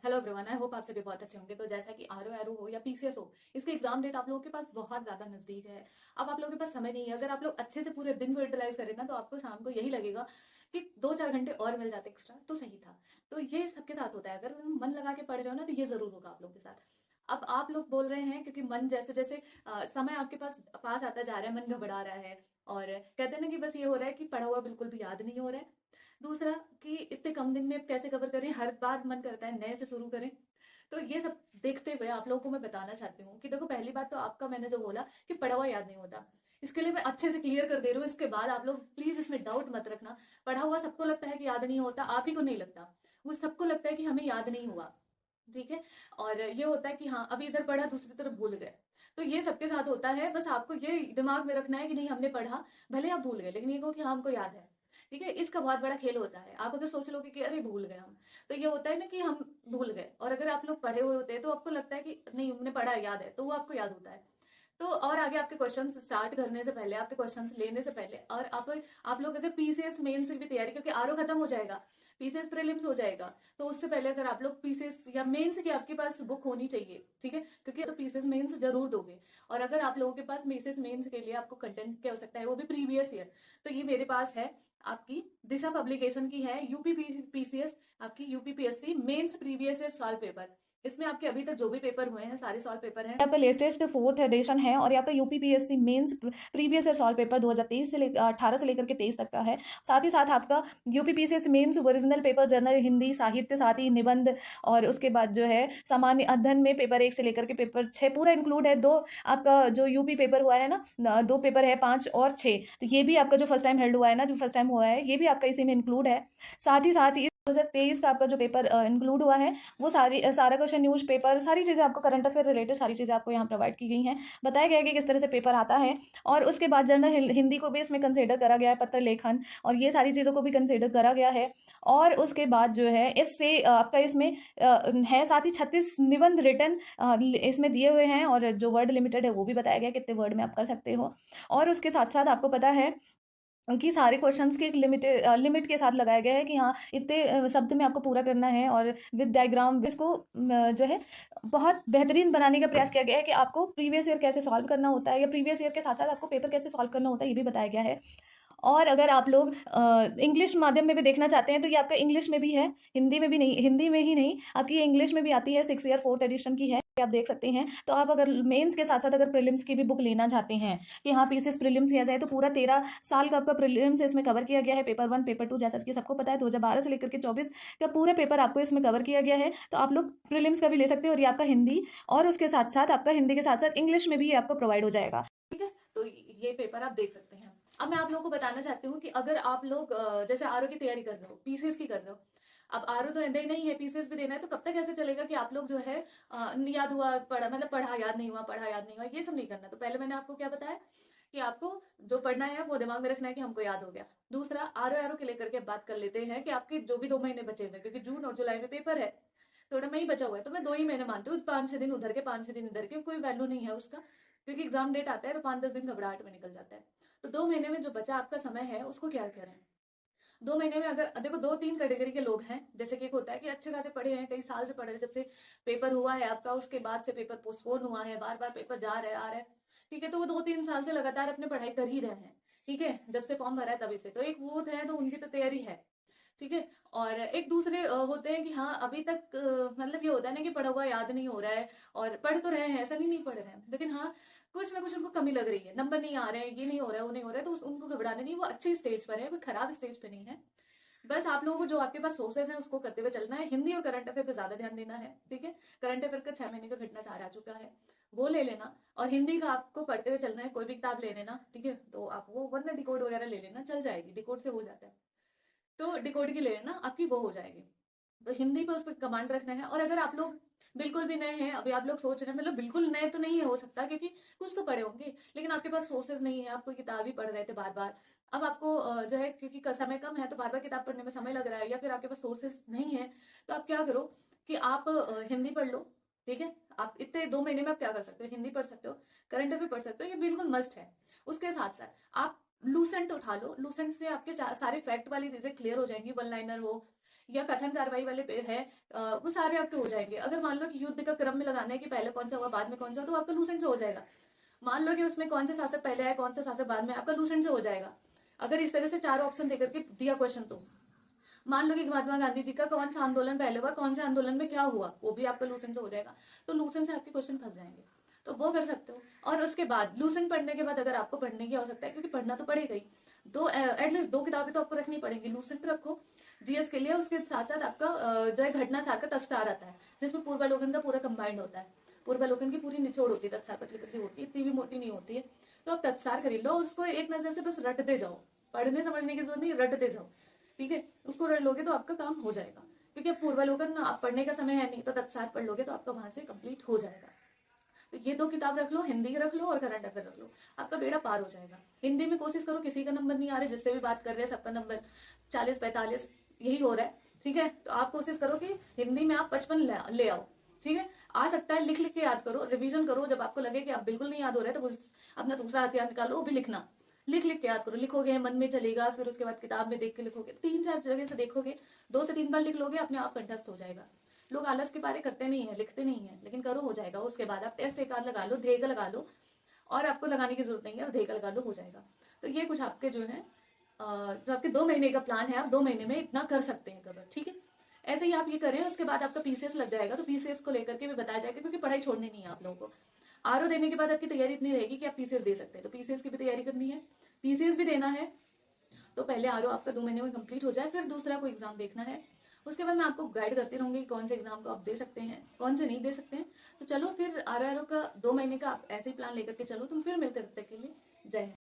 Hello everyone, I hope आप सभी बहुत अच्छे होंगे। तो जैसा कि आरओ एरो हो या पीसीएस हो, इसके एग्जाम डेट आप लोगों के पास बहुत ज्यादा नजदीक है। अब आप लोगों के पास समय नहीं है। अगर आप लोग अच्छे से पूरे दिन को यूटिलाइज करें ना, तो आपको शाम को यही लगेगा कि 2-4 घंटे और मिल जाते एक्स्ट्रा तो सही था। तो ये सबके साथ होता है। अगर मन लगा के पढ़ रहे हो ना, तो ये जरूर होगा आप लोग के साथ। अब आप लोग बोल रहे हैं क्योंकि मन जैसे जैसे समय आपके पास पास आता जा रहा है, मन घबरा रहा है और कहते हैं ना कि बस ये हो रहा है कि पढ़ा हुआ बिल्कुल भी याद नहीं हो रहा है। दूसरा कि इतने कम दिन में कैसे कवर करें, हर बार मन करता है नए से शुरू करें। तो ये सब देखते हुए आप लोगों को मैं बताना चाहती हूँ कि देखो, पहली बात तो आपका मैंने जो बोला कि पढ़ा हुआ याद नहीं होता, इसके लिए मैं अच्छे से क्लियर कर दे रही हूँ। इसके बाद आप लोग प्लीज इसमें डाउट मत रखना। पढ़ा हुआ सबको लगता है कि याद नहीं होता, आप ही को नहीं लगता। वो सबको लगता है कि हमें याद नहीं हुआ, ठीक है। और ये होता है कि हाँ, अभी इधर पढ़ा दूसरी तरफ भूल गए। तो ये सबके साथ होता है। बस आपको ये दिमाग में रखना है कि नहीं, हमने पढ़ा, भले आप भूल गए लेकिन ये कहो कि हाँ हमको याद है, ठीक है। इसका बहुत बड़ा खेल होता है। आप अगर सोच लोगे कि अरे भूल गए हम, तो ये होता है ना कि हम भूल गए। और अगर आप लोग पढ़े हुए होते हैं तो आपको लगता है कि नहीं हमने पढ़ा है, याद है, तो वो आपको याद होता है। तो और आगे आपके क्वेश्चंस स्टार्ट करने से पहले, आपके क्वेश्चंस लेने से पहले, और आप लोग अगर पीसीएस मेंस की भी तैयारी, क्योंकि आरओ खत्म हो जाएगा, पीसीएस प्रीलिम्स हो जाएगा, तो उससे पहले अगर आप लोग पीसीएस या मेंस की आपके पास बुक होनी चाहिए, ठीक है। क्योंकि तो पीसीएस मेंस जरूर दोगे। और अगर आप लोगों के पास पीसीएस मेंस के लिए आपको कंटेंट की आवश्यकता है, वो भी प्रीवियस ईयर, तो ये मेरे पास है। आपकी दिशा पब्लिकेशन की है यूपी पीसीएस, आपकी UPPSC mains previous year solved paper. इसमें आपके अभी तक जो भी पेपर हुए हैं सारे सॉल्व पेपर हैं। आपका लेटेस्ट 4th एडिशन है और आपका UPPSC mains previous year solved paper 2023 से 18 से लेकर के 23 तक का है। साथ ही साथ आपका UPPSC mains original paper general Hindi साहित्य, साथ ही निबंध, और उसके बाद जो है सामान्य अध्ययन में पेपर 1 से लेकर के पेपर 6 पूरा इंक्लूड है। दो आपका जो यूपी पेपर हुआ है ना, 2 पेपर है, 5 और 6, तो ये भी आपका जो फर्स्ट टाइम हेल्ड हुआ है ना, जो फर्स्ट टाइम हुआ है, ये भी आपका इसी में इंक्लूड है। साथ ही 2023 का आपका जो पेपर इंक्लूड हुआ है, वो सारा क्वेश्चन, न्यूज पेपर, सारी चीज़ें आपको करंट अफेयर रिलेटेड सारी चीज़ें आपको यहाँ प्रोवाइड की गई हैं। बताया गया है कि किस तरह से पेपर आता है। और उसके बाद जनरल हिंदी को भी इसमें कंसिडर करा गया है, पत्र लेखन और ये सारी चीज़ों को भी कंसिडर करा गया है। और उसके बाद जो है इससे आपका इसमें है, साथ ही 36 निबंध रिटर्न इसमें दिए हुए हैं, और जो वर्ड लिमिटेड है वो भी बताया गया कितने वर्ड में आप कर सकते हो। और उसके साथ साथ आपको पता है कि सारे क्वेश्चंस के एक लिमिट के साथ लगाया गया है कि हाँ इतने शब्द में आपको पूरा करना है, और विद डायग्राम इसको जो है बहुत बेहतरीन बनाने का प्रयास किया गया है कि आपको प्रीवियस ईयर कैसे सॉल्व करना होता है, या प्रीवियस ईयर के साथ साथ आपको पेपर कैसे सॉल्व करना होता है, ये भी बताया गया है। और अगर आप लोग इंग्लिश माध्यम में भी देखना चाहते हैं, तो ये आपका इंग्लिश में भी है, हिंदी में भी नहीं, हिंदी में ही नहीं, आपकी ये इंग्लिश में भी आती है। 6 ईयर 4th एडिशन की है, आप देख सकते हैं। तो आप अगर मेंस के साथ साथ अगर प्रीलिम्स की भी बुक लेना चाहते हैं कि हाँ पीसीएस प्रीलिम्स किया जाए, तो पूरा 13 साल का आपका प्रीलिम्स इसमें कवर किया गया है। पेपर 1 पेपर 2 जैसा कि सबको पता है 2012 से लेकर के 24 का पूरा पेपर आपको इसमें कवर किया गया है। तो आप लोग प्रीलिम्स का भी ले सकते हैं, और ये आपका हिंदी, और उसके साथ साथ आपका हिंदी के साथ साथ इंग्लिश में भी आपको प्रोवाइड हो जाएगा, ठीक है। तो ये पेपर आप देख सकते हैं। अब मैं आप लोगों को बताना चाहती हूँ कि अगर आप लोग जैसे आरओ की तैयारी कर रहे हो, पीसीएस की कर रहे हो, अब आरओ तो देना ही नहीं है, पीसीएस भी देना है, तो कब तक ऐसे चलेगा कि आप लोग जो है याद हुआ पढ़ा, मतलब पढ़ा याद नहीं हुआ, पढ़ा याद नहीं हुआ, ये सब नहीं करना। तो पहले मैंने आपको क्या बताया कि आपको जो पढ़ना है वो दिमाग में रखना है कि हमको याद हो गया। दूसरा, आरओ के लेकर के बात कर लेते हैं कि आपके जो भी 2 महीने बचे हुए, क्योंकि जून और जुलाई में पेपर है, थोड़ा मैं ही बचा हुआ है, तो मैं 2 ही महीने मानती हूँ। 5-6 दिन उधर के, 5-6 दिन इधर के, कोई वैल्यू नहीं है उसका, क्योंकि एग्जाम डेट आता है तो 5-10 दिन घबराहट में निकल जाता है। तो 2 महीने में जो बचा आपका समय है उसको क्या करें। 2 महीने में अगर देखो, 2-3 कैटेगरी के लोग हैं। जैसे कि एक होता है कि अच्छे खासे पढ़े हैं, कई साल से पढ़ रहे, जब से पेपर हुआ है आपका उसके बाद से पेपर पोस्टपोन हुआ है, बार बार पेपर जा रहा है आ रहा है, ठीक है। तो वो 2-3 साल से लगातार अपने पढ़ाई कर ही रहे हैं, ठीक है, जब से फॉर्म भरा है तभी से। तो एक वो है, तो उनकी तो तैयारी है, ठीक है। और एक दूसरे होते हैं कि हाँ अभी तक मतलब ये होता है ना कि पढ़ा हुआ याद नहीं हो रहा है, और पढ़ तो रहे हैं, ऐसा नहीं पढ़ रहे हैं, लेकिन हाँ कुछ ना कुछ उनको कमी लग रही है, नंबर नहीं आ रहे हैं, ये नहीं हो रहा है, वो नहीं हो रहा है, तो उनको घबराने नहीं, वो अच्छी स्टेज पर है, कोई खराब स्टेज पे नहीं है। बस आप लोगों को जो आपके पास सोर्सेज हैं उसको करते हुए चलना है। हिंदी और करंट अफेयर पे ज्यादा ध्यान देना है, ठीक है। करंट अफेयर का 6 महीने का घटना सार आ चुका है, वो ले लेना। और हिंदी का आपको पढ़ते हुए चलना है, कोई भी किताब ले लेना, ठीक है। तो आप वो वरना डिकोड वगैरह ले लेना, चल जाएगी, डिकोड से हो जाता है, तो डिकोड की ले लेना, आपकी वो हो जाएगी। तो हिंदी पे उस पर कमांड रखना है। और अगर आप लोग बिल्कुल भी नए हैं, अभी आप लोग सोच रहे हैं, मतलब बिल्कुल नए तो नहीं है हो सकता, क्योंकि कुछ तो पढ़े होंगे, लेकिन आपके पास सोर्सेज नहीं है, आप कोई किताब ही पढ़ रहे थे बार बार, अब आपको जो है क्योंकि समय कम है तो बार बार किताब पढ़ने में समय लग रहा है, या फिर आपके पास सोर्सेज नहीं है, तो आप क्या करो कि आप हिंदी पढ़ लो, ठीक है। आप इतने 2 महीने में आप क्या कर सकते हो, हिंदी पढ़ सकते हो, करंट अफेयर पढ़ सकते हो, ये बिल्कुल मस्ट है। उसके साथ साथ आप लूसेंट उठा लो, लूसेंट से आपके सारे फैक्ट वाली चीजें क्लियर हो जाएंगी, वन लाइनर हो या कथन कार्रवाई वाले पे है, वो सारे आपके हो जाएंगे। अगर मान लो कि युद्ध का क्रम में लगाना है कि पहले कौन सा हुआ बाद में कौन सा, तो आपका लूसेंट से हो जाएगा। मान लो कि उसमें कौन से शासक पहले आए कौन से शासक बाद में, आपका लूसेंट से हो जाएगा। अगर इस तरह से चार ऑप्शन देकर के दिया क्वेश्चन, तो मान लो कि महात्मा गांधी जी का कौन सा आंदोलन पहले हुआ, कौन से आंदोलन में क्या हुआ, वो भी आपका लूसेंट से हो जाएगा। तो लूसेंट से आपके क्वेश्चन फंस जाएंगे, तो वो कर सकते हो। और उसके बाद लूसेंट पढ़ने के बाद अगर आपको पढ़ने की आवश्यकता है, क्योंकि पढ़ना तो पड़ेगा ही, दो एटलीस्ट दो किताबें तो आपको रखनी पड़ेगी। लूसेंट रखो जीएस के लिए, उसके साथ साथ आपका जो है घटना सार का तत्सार आता है, जिसमें पूर्वालोकन का पूरा कंबाइंड होता है। पूर्वालोकन की पूरी निचोड़ होती है, तत्सार पतली पतली होती है, इतनी भी मोटी नहीं होती है। तो आप तत्सार खरीद लो, उसको एक नजर से बस रटते जाओ, पढ़ने समझने की जरूरत नहीं, रटते जाओ, ठीक है। उसको रट लोगे तो आपका काम हो जाएगा, क्योंकि अब पूर्वालोकन आप पढ़ने का समय है नहीं, तो तत्सार पढ़ लोगे तो आपका वहां से कंप्लीट हो जाएगा। तो ये दो किताब रख लो, हिंदी रख लो और करंट अफेयर रख लो, आपका बेड़ा पार हो जाएगा। हिंदी में कोशिश करो, किसी का नंबर नहीं आ रहा है, जिससे भी बात कर रहे हैं सबका नंबर 40-45 यही हो रहा है, ठीक है। तो आप कोशिश करो कि हिंदी में आप 55 ले आओ, ठीक है। आ सकता है, लिख लिख के याद करो, रिवीजन करो, जब आपको लगे कि आप बिल्कुल नहीं याद हो रहा है, तो अपना दूसरा हथियार निकालो, वो भी लिखना। लिख लिख के याद करो, लिखोगे मन में चलेगा, फिर उसके बाद किताब में देख के लिखोगे, 3-4 जगह से देखोगे, 2 से 3 बार लिख लोगे, अपने आप कंठस्थ हो जाएगा। लोग आलस के बारे करते नहीं है, लिखते नहीं है, लेकिन करो हो जाएगा। उसके बाद आप टेस्ट एक आध लगा लो, ध्येय का लगा लो, और आपको लगाने की जरूरत नहीं है, ध्येय का लगा लो, हो जाएगा। तो ये कुछ आपके जो है जो आपके 2 महीने का प्लान है, आप 2 महीने में इतना कर सकते हैं कवर, ठीक है। ऐसे ही आप ये करें, उसके बाद आपका पीसीएस लग जाएगा, तो पीसीएस को लेकर के भी बताया जाएगा, क्योंकि पढ़ाई छोड़नी नहीं है आप लोगों को। आरओ देने के बाद आपकी तैयारी इतनी रहेगी कि आप पीसीएस दे सकते हैं, तो पीसीएस की भी तैयारी करनी है, पीसीएस भी देना है। तो पहले आरओ आपका 2 महीने में कंप्लीट हो जाए, फिर दूसरा कोई एग्जाम देखना है। उसके बाद मैं आपको गाइड करती रहूंगी कौन से एग्जाम को आप दे सकते हैं, कौन से नहीं दे सकते हैं। तो चलो फिर आरआरओ का 2 महीने का आप ऐसे ही प्लान लेकर के चलो, तुम फिर मिलते रहते के लिए। जय हिंद।